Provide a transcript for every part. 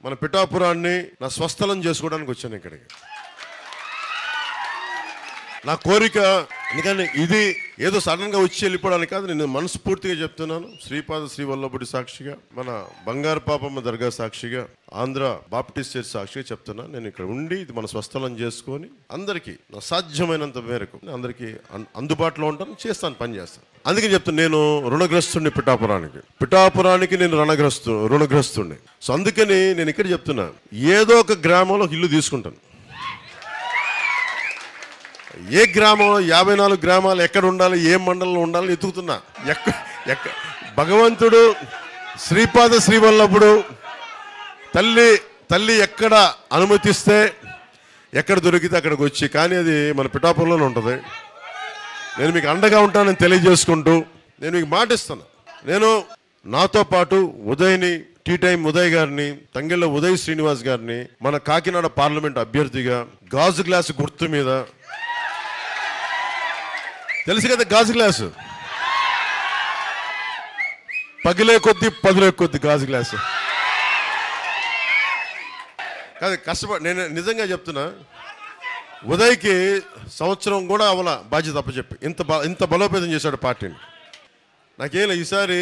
మన పిఠాపురాన్ని నా స్వస్థలం చేసుకోవడానికి వచ్చాను ఇక్కడికి. నా కోరిక, ఎందుకంటే ఇది ఏదో సడన్గా వచ్చి వెళ్ళిపోవడానికి కాదు, నేను మనస్ఫూర్తిగా చెప్తున్నాను. శ్రీపాద శ్రీవల్లభుడి సాక్షిగా, మన బంగారు పాపమ్మ దర్గా సాక్షిగా, ఆంధ్ర బాప్టిస్ట్ చర్చ్ సాక్షిగా చెప్తున్నా, నేను ఇక్కడ ఉండి ఇది మన స్వస్థలం చేసుకొని అందరికీ నా సాధ్యమైనంత మేరకు అందరికీ అందుబాటులో ఉంటాను, చేస్తాను, పని చేస్తాను. అందుకే చెప్తాను, నేను రుణగ్రస్తుడిని పిఠాపురానికి నేను రుణగ్రస్తుడిని. సో అందుకని నేను ఇక్కడ చెప్తున్నా, ఏదో ఒక గ్రామంలో ఇల్లు తీసుకుంటాను. ఏ గ్రామంలో 54 గ్రామాలు ఎక్కడ ఉండాలి, ఏ మండలంలో ఉండాలని ఎత్తుకుతున్నా. భగవంతుడు శ్రీపాద శ్రీవల్లభుడు తల్లి ఎక్కడ అనుమతిస్తే, ఎక్కడ దొరికితే అక్కడికి వచ్చి, కానీ అది మన పిఠాపురంలోనే ఉంటుంది. నేను మీకు అండగా ఉంటానని తెలియజేసుకుంటూ నేను మీకు మాట ఇస్తాను. నేను నాతో పాటు ఉదయ్ని, టీ టైం ఉదయ్ గారిని, తంగెళ్ళ ఉదయ్ శ్రీనివాస్ గారిని మన కాకినాడ పార్లమెంట్ అభ్యర్థిగా గాజు గ్లాసు గుర్తు మీద, తెలుసు కదా గాజు గ్లాసు, పగిలే కొద్ది పదులే కొద్ది గాజు గ్లాసు కాదు, కష్టపడి నేను నిజంగా చెప్తున్నా. ఉదయ్కి సంవత్సరం కూడా అవల బాధ్యత అప్పచెప్పి ఇంత బలోపేతం చేశాడు పార్టీని. నాకేం ఈసారి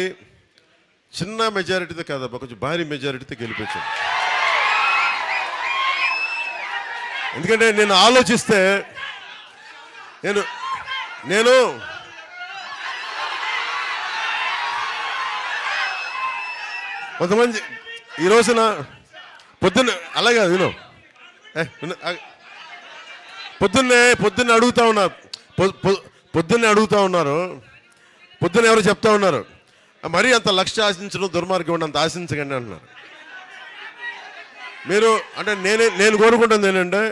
చిన్న మెజారిటీతో కాదబ్బా, కొంచెం భారీ మెజారిటీతో గెలిపించాను. ఎందుకంటే నేను ఆలోచిస్తే నేను కొంతమంది ఈ రోజున పొద్దున్న అలాగే విను, పొద్దున్నే అడుగుతా ఉన్నారు, పొద్దున్న ఎవరు చెప్తా ఉన్నారు, మరీ అంత లక్ష్య ఆశించడం దుర్మార్గం, అంత ఆశించకండి అంటున్నారు. మీరు అంటే నేను కోరుకుంటుంది ఏంటంటే,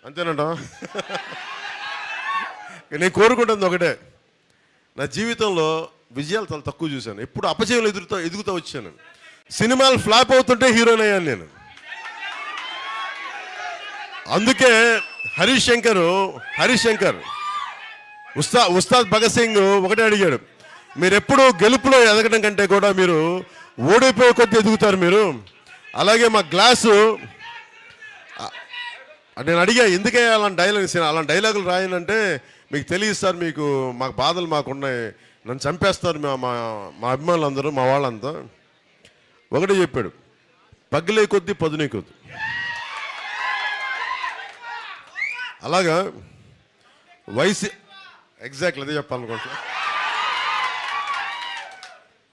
అంతేనంట, నేను కోరుకుంటుంది ఒకటే, నా జీవితంలో విజయాలు చాలా తక్కువ చూశాను, ఎప్పుడు అపజయాలు ఎదుగుతూ వచ్చాను. సినిమాలు ఫ్లాప్ అవుతుంటే హీరోయిన్ అయ్యాను నేను. అందుకే హరీష్ శంకర్ ఉస్తాద్ భగత్ సింగ్ ఒకటే అడిగాడు, మీరు ఎప్పుడు గెలుపులో ఎదగడం కంటే కూడా మీరు ఓడిపోయే కొద్ది ఎదుగుతారు మీరు. అలాగే మా గ్లాసు నేను అడిగా, ఎందుకే అలాంటి డైలాగులు రాయనంటే, మీకు తెలియదు సార్, మీకు మాకు బాధలు మాకున్నాయి, నన్ను చంపేస్తారు మా అభిమానులు అందరూ, మా వాళ్ళంతా. ఒకటే చెప్పాడు, పగిలే కొద్ది పదునే కొద్ది. అలాగా ఎగ్జాక్ట్లీ అదే చెప్పాలనుకుంటా.